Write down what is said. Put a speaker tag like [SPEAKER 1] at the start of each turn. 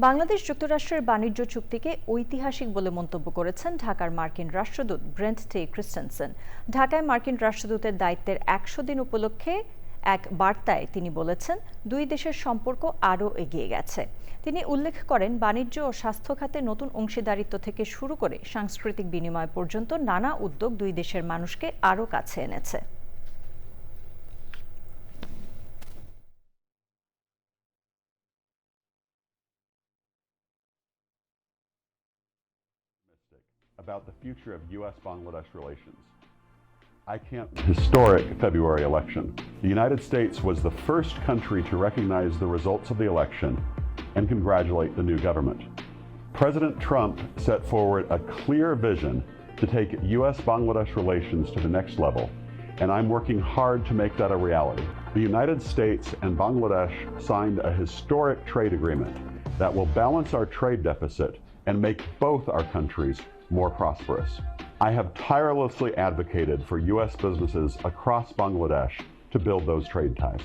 [SPEAKER 1] বাংলাদেশ যুক্তরাষ্ট্রের বাণিজ্য চুক্তিকে ঐতিহাসিক বলে মন্তব্য করেছেন ঢাকার মার্কিন রাষ্ট্রদূত ব্রেন্ট টি ক্রিস্টেনসেন। ঢাকায় মার্কিন রাষ্ট্রদূতের দায়িত্বের ১০০ দিন উপলক্ষে এক বার্তায় তিনি বলেছেন, দুই দেশের সম্পর্ক আরও এগিয়ে গেছে। তিনি উল্লেখ করেন, বাণিজ্য ও স্বাস্থ্য খাতে নতুন অংশীদারিত্ব থেকে শুরু করে সাংস্কৃতিক বিনিময় পর্যন্ত নানা উদ্যোগ দুই দেশের মানুষকে আরও কাছে এনেছে।
[SPEAKER 2] About the future of U.S.-Bangladesh relations. Historic February election. The United States was the first country to recognize the results of the election and congratulate the new government. President Trump set forward a clear vision to take U.S.-Bangladesh relations to the next level, and I'm working hard to make that a reality. The United States and Bangladesh signed a historic trade agreement that will balance our trade deficit and make both our countries more prosperous. I have tirelessly advocated for U.S. businesses across Bangladesh to build those trade ties.